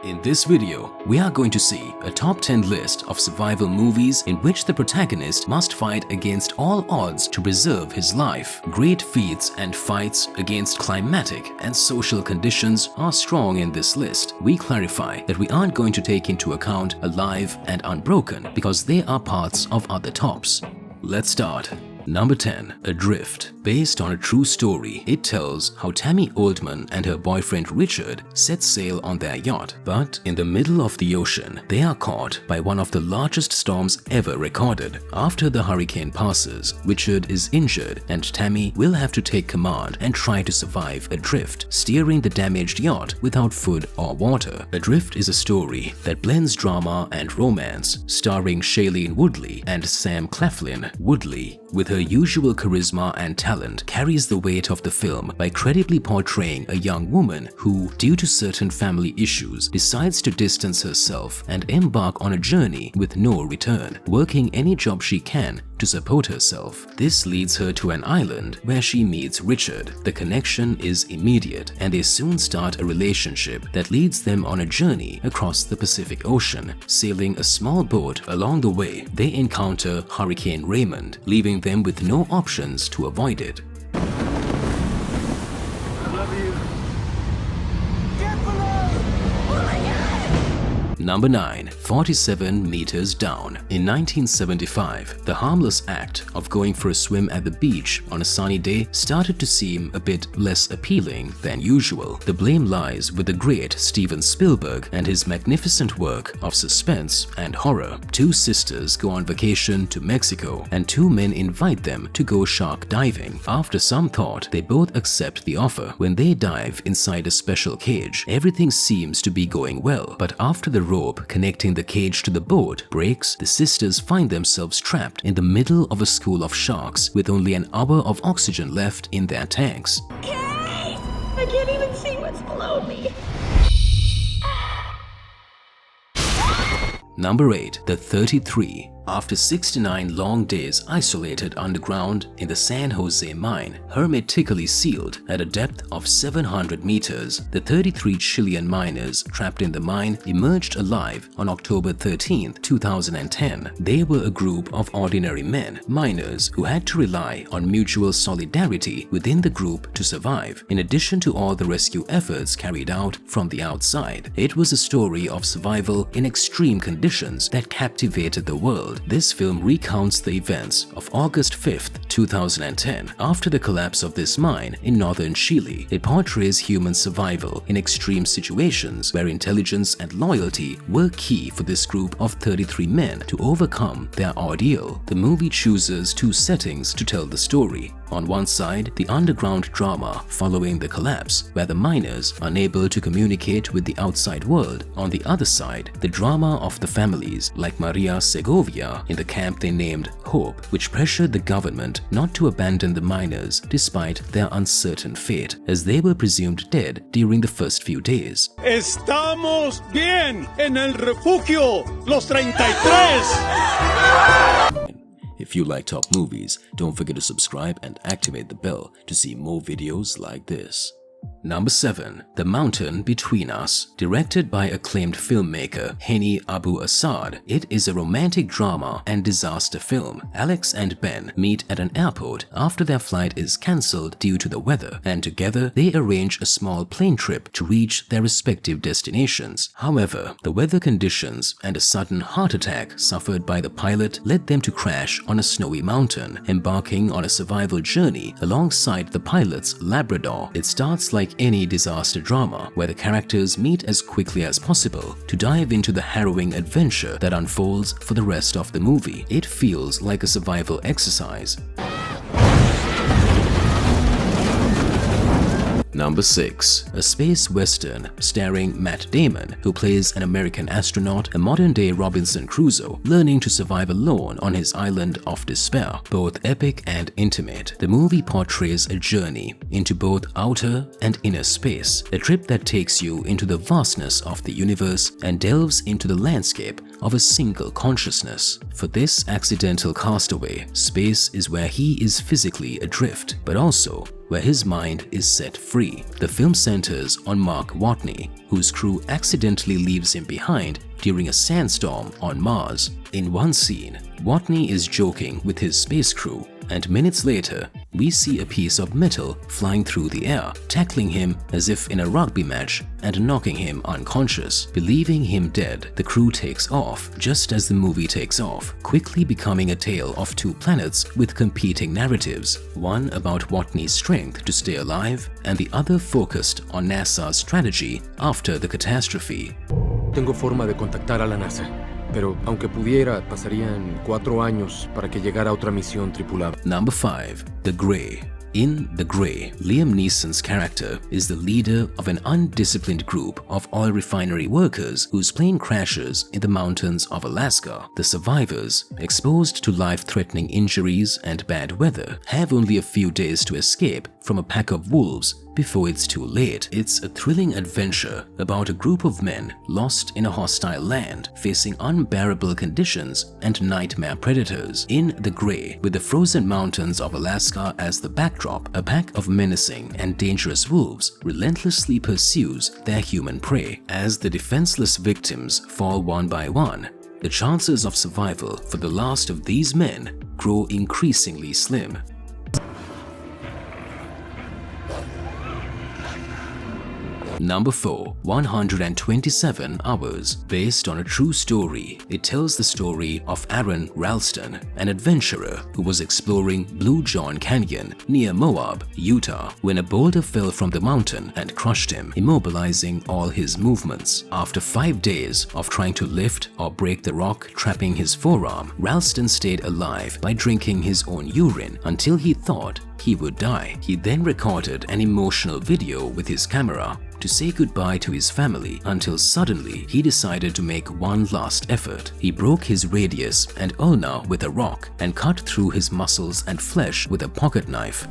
In this video, we are going to see a top 10 list of survival movies in which the protagonist must fight against all odds to preserve his life. Great feats and fights against climatic and social conditions are strong in this list. We clarify that we aren't going to take into account Alive and Unbroken because they are parts of other tops. Let's start. Number 10. Adrift. Based on a true story, it tells how Tammy Oldman and her boyfriend Richard set sail on their yacht. But in the middle of the ocean, they are caught by one of the largest storms ever recorded. After the hurricane passes, Richard is injured and Tammy will have to take command and try to survive adrift, steering the damaged yacht without food or water. Adrift is a story that blends drama and romance, starring Shailene Woodley and Sam Claflin. Woodley, with her usual charisma and talent, carries the weight of the film by credibly portraying a young woman who, due to certain family issues, decides to distance herself and embark on a journey with no return, working any job she can to support herself. This leads her to an island where she meets Richard. The connection is immediate and they soon start a relationship that leads them on a journey across the Pacific Ocean. Sailing a small boat along the way, they encounter Hurricane Raymond, leaving them with no options to avoid it. Number 9. 47 Meters Down. In 1975, the harmless act of going for a swim at the beach on a sunny day started to seem a bit less appealing than usual. The blame lies with the great Steven Spielberg and his magnificent work of suspense and horror. Two sisters go on vacation to Mexico and two men invite them to go shark diving. After some thought, they both accept the offer. When they dive inside a special cage, everything seems to be going well, but after the rope connecting the cage to the boat breaks, the sisters find themselves trapped in the middle of a school of sharks with only an hour of oxygen left in their tanks. Okay, I can't even see what's below me. Number 8. The 33. After 69 long days isolated underground in the San Jose mine, hermetically sealed at a depth of 700 meters, the 33 Chilean miners trapped in the mine emerged alive on October 13, 2010. They were a group of ordinary men, miners, who had to rely on mutual solidarity within the group to survive, in addition to all the rescue efforts carried out from the outside. It was a story of survival in extreme conditions that captivated the world. This film recounts the events of August 5, 2010. After the collapse of this mine in northern Chile, it portrays human survival in extreme situations where intelligence and loyalty were key for this group of 33 men to overcome their ordeal. The movie chooses two settings to tell the story. On one side, the underground drama following the collapse, where the miners are unable to communicate with the outside world. On the other side, the drama of the families like Maria Segovia in the camp they named Hope, which pressured the government not to abandon the miners despite their uncertain fate, as they were presumed dead during the first few days. Estamos bien en el refugio, los 33. If you like top movies, don't forget to subscribe and activate the bell to see more videos like this. Number 7. The Mountain Between Us. Directed by acclaimed filmmaker Hani Abu Assad, it is a romantic drama and disaster film. Alex and Ben meet at an airport after their flight is cancelled due to the weather, and together they arrange a small plane trip to reach their respective destinations. However, the weather conditions and a sudden heart attack suffered by the pilot led them to crash on a snowy mountain, embarking on a survival journey alongside the pilot's Labrador. It starts like any disaster drama, where the characters meet as quickly as possible to dive into the harrowing adventure that unfolds for the rest of the movie. It feels like a survival exercise. Number 6. A space western starring Matt Damon, who plays an American astronaut, a modern-day Robinson Crusoe, learning to survive alone on his island of despair. Both epic and intimate, the movie portrays a journey into both outer and inner space, a trip that takes you into the vastness of the universe and delves into the landscape of a single consciousness. For this accidental castaway, space is where he is physically adrift, but also where his mind is set free. The film centers on Mark Watney, whose crew accidentally leaves him behind during a sandstorm on Mars. In one scene, Watney is joking with his space crew, and minutes later, we see a piece of metal flying through the air, tackling him as if in a rugby match and knocking him unconscious. Believing him dead, the crew takes off just as the movie takes off, quickly becoming a tale of two planets with competing narratives, one about Watney's strength to stay alive and the other focused on NASA's strategy after the catastrophe. Tengo forma de contactar a la NASA, pero aunque pudiera, pasarían 4 años para que llegara otra misión tripulada. Number 5. The Grey. In The Grey, Liam Neeson's character is the leader of an undisciplined group of oil refinery workers whose plane crashes in the mountains of Alaska. The survivors, exposed to life-threatening injuries and bad weather, have only a few days to escape from a pack of wolves before it's too late. It's a thrilling adventure about a group of men lost in a hostile land, facing unbearable conditions and nightmare predators. In The Grey, with the frozen mountains of Alaska as the backdrop, a pack of menacing and dangerous wolves relentlessly pursues their human prey. As the defenseless victims fall one by one, the chances of survival for the last of these men grow increasingly slim. Number 4. 127 Hours. Based on a true story, it tells the story of Aaron Ralston, an adventurer who was exploring Blue John Canyon near Moab, Utah, when a boulder fell from the mountain and crushed him, immobilizing all his movements. After 5 days of trying to lift or break the rock trapping his forearm, Ralston stayed alive by drinking his own urine until he thought he would die. He then recorded an emotional video with his camera to say goodbye to his family until suddenly he decided to make one last effort. He broke his radius and ulna with a rock and cut through his muscles and flesh with a pocket knife.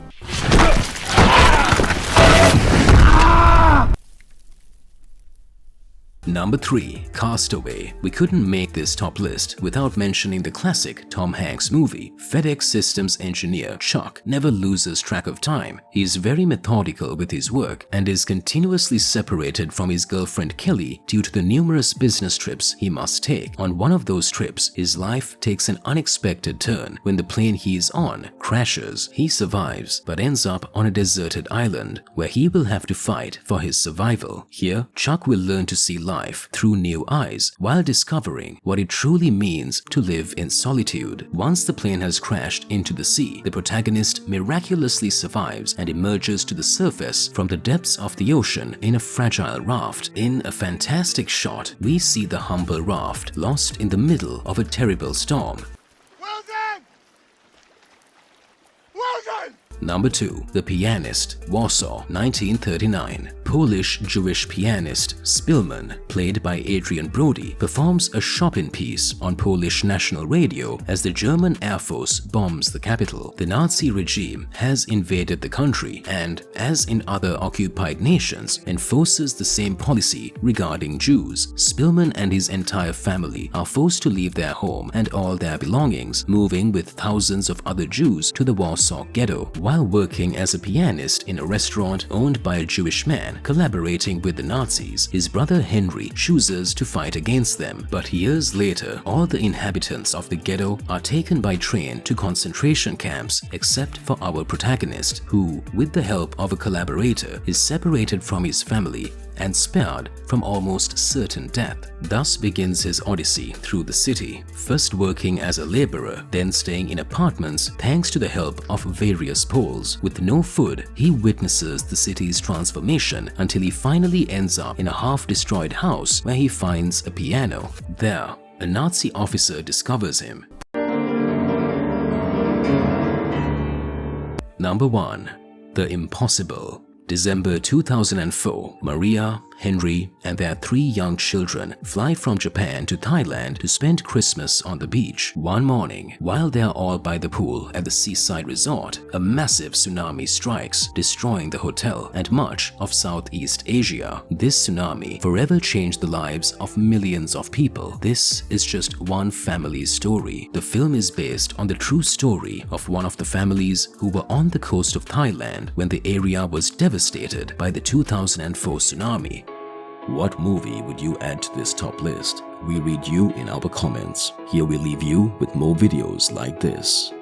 Number 3. Castaway. We couldn't make this top list without mentioning the classic Tom Hanks movie. FedEx Systems engineer Chuck never loses track of time. He is very methodical with his work and is continuously separated from his girlfriend Kelly due to the numerous business trips he must take. On one of those trips, his life takes an unexpected turn when the plane he is on crashes. He survives but ends up on a deserted island where he will have to fight for his survival. Here, Chuck will learn to see life through new eyes while discovering what it truly means to live in solitude. Once the plane has crashed into the sea, the protagonist miraculously survives and emerges to the surface from the depths of the ocean in a fragile raft. In a fantastic shot, we see the humble raft lost in the middle of a terrible storm. Well done! Well done! Number 2. The Pianist, Warsaw, 1939. Polish-Jewish pianist Spillman, played by Adrian Brody, performs a Chopin piece on Polish national radio as the German Air Force bombs the capital. The Nazi regime has invaded the country and, as in other occupied nations, enforces the same policy regarding Jews. Spillman and his entire family are forced to leave their home and all their belongings, moving with thousands of other Jews to the Warsaw Ghetto. While working as a pianist in a restaurant owned by a Jewish man collaborating with the Nazis, his brother Henry chooses to fight against them. But years later, all the inhabitants of the ghetto are taken by train to concentration camps except for our protagonist, who, with the help of a collaborator, is separated from his family and spared from almost certain death. Thus begins his odyssey through the city, first working as a laborer, then staying in apartments thanks to the help of various Poles. With no food, he witnesses the city's transformation until he finally ends up in a half-destroyed house where he finds a piano. There, a Nazi officer discovers him. Number 1. The Impossible. December 2004, Maria, Henry, and their 3 young children fly from Japan to Thailand to spend Christmas on the beach. One morning, while they are all by the pool at the seaside resort, a massive tsunami strikes, destroying the hotel and much of Southeast Asia. This tsunami forever changed the lives of millions of people. This is just one family's story. The film is based on the true story of one of the families who were on the coast of Thailand when the area was devastated by the 2004 tsunami. What movie would you add to this top list? We read you in our comments. Here we leave you with more videos like this.